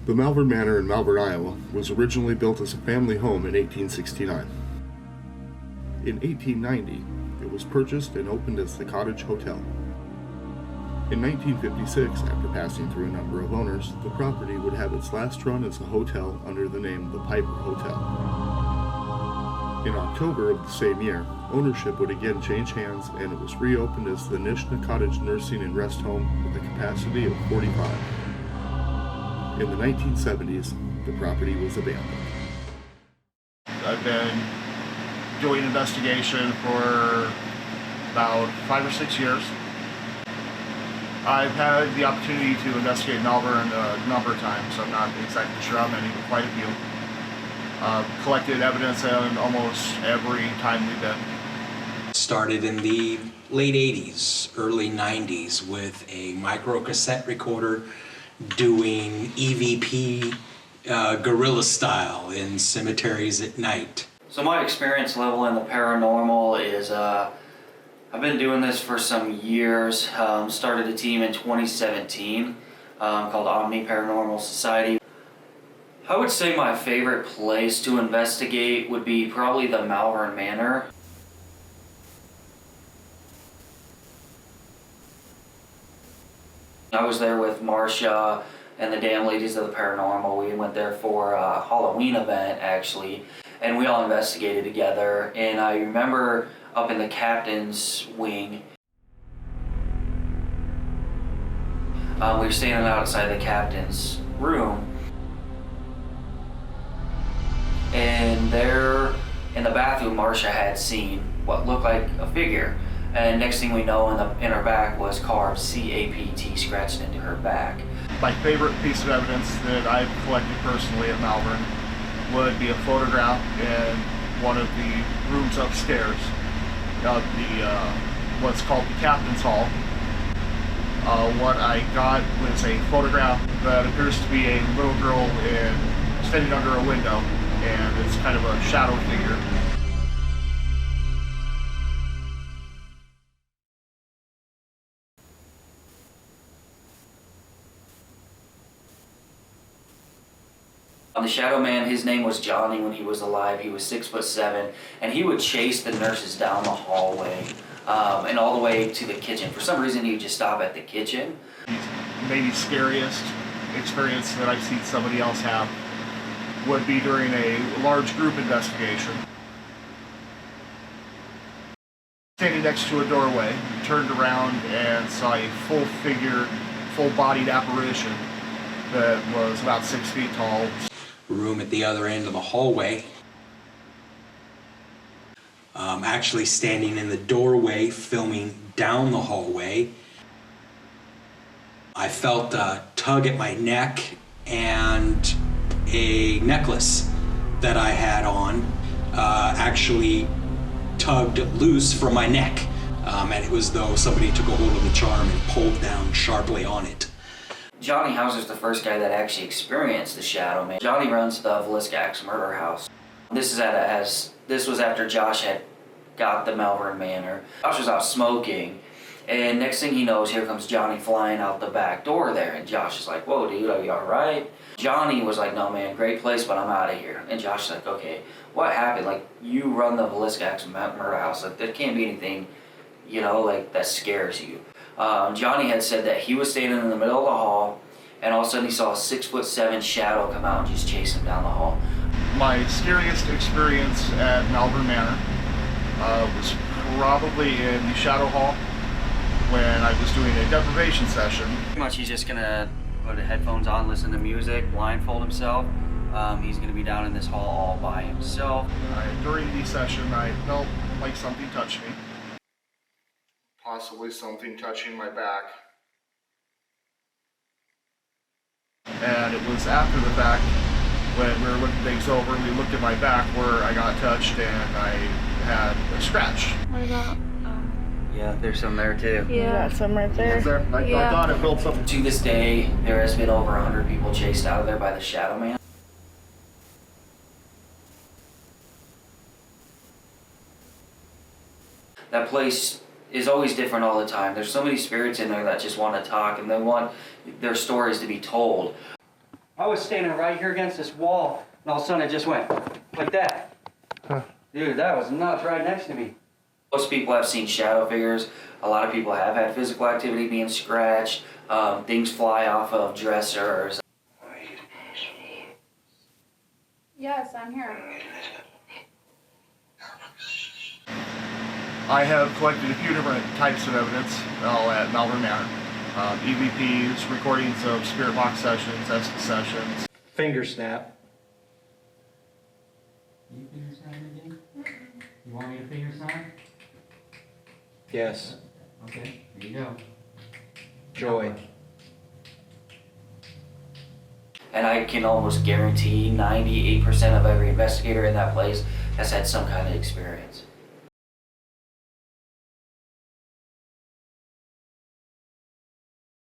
The Malvern Manor in Malvern, Iowa was originally built as a family home in 1869. In 1890, it was purchased and opened as the Cottage Hotel. In 1956, after passing through a number of owners, the property would have its last run as a hotel under the name the Piper Hotel. In October of the same year, ownership would again change hands and it was reopened as the Nishna Cottage Nursing and Rest Home with a capacity of 45. In the 1970s, the property was abandoned. I've been doing investigation for about 5 or 6 years. I've had the opportunity to investigate Malvern a number of times. I'm not exactly sure how many, but quite a few. Collected evidence on almost every time we've been. Started in the late 80s, early 90s with a micro cassette recorder doing EVP guerrilla style in cemeteries at night. So my experience level in the paranormal is I've been doing this for some years. Started a team in 2017 called Omni Paranormal Society. I would say my favorite place to investigate would be probably the Malvern Manor. I was there with Marcia and the Damn Ladies of the Paranormal. We went there for a Halloween event actually, and we all investigated together. And I remember up in the captain's wing, we were standing outside the captain's room, and there in the bathroom Marcia had seen what looked like a figure. And next thing we know, in her back was carved CAPT scratched into her back. My favorite piece of evidence that I've collected personally at Malvern would be a photograph in one of the rooms upstairs of the what's called the Captain's Hall. What I got was a photograph that appears to be a little girl standing under a window, and it's kind of a shadow figure. The Shadow Man, his name was Johnny when he was alive. He was 6'7", and he would chase the nurses down the hallway and all the way to the kitchen. For some reason, he'd just stop at the kitchen. Maybe scariest experience that I've seen somebody else have would be during a large group investigation. Standing next to a doorway, turned around and saw a full-figured, full-bodied apparition that was about 6 feet tall. Room at the other end of the hallway. Actually standing in the doorway, filming down the hallway. I felt a tug at my neck and a necklace that I had on actually tugged loose from my neck. And it was as though somebody took a hold of the charm and pulled down sharply on it. Johnny Hauser's the first guy that actually experienced the Shadow Man. Johnny runs the Villiscax murder house. This was after Josh had got the Malvern Manor. Josh was out smoking, and next thing he knows, here comes Johnny flying out the back door there, and Josh is like, "Whoa, dude, are you all right?" Johnny was like, "No, man, great place, but I'm out of here." And Josh is like, "Okay, what happened? Like, you run the Villiscax murder house. Like, there can't be anything, like that scares you." Johnny had said that he was standing in the middle of the hall, and all of a sudden he saw a 6'7" shadow come out and just chase him down the hall. My scariest experience at Malvern Manor was probably in the Shadow Hall when I was doing a deprivation session. Pretty much he's just gonna put headphones on, listen to music, blindfold himself. He's gonna be down in this hall all by himself. During the session, I felt like something touched me. Possibly something touching my back. And it was after the fact, when we were looking things over, we looked at my back where I got touched and I had a scratch. What about, Yeah, there's some there too. yeah, some right there. Is there? I thought it built something. To this day, there has been over 100 people chased out of there by the Shadow Man. That place is always different all the time. There's so many spirits in there that just want to talk and they want their stories to be told. I was standing right here against this wall, and all of a sudden it just went like that. Dude, that was nuts right next to me. Most people have seen shadow figures. A lot of people have had physical activity being scratched, things fly off of dressers. Yes, I'm here. I have collected a few different types of evidence at Malvern Manor. EVPs, recordings of spirit box sessions, Esca sessions. Finger snap. You finger snap again? You want me to finger snap? Yes. Okay, here you go. Joy. And I can almost guarantee 98% of every investigator in that place has had some kind of experience.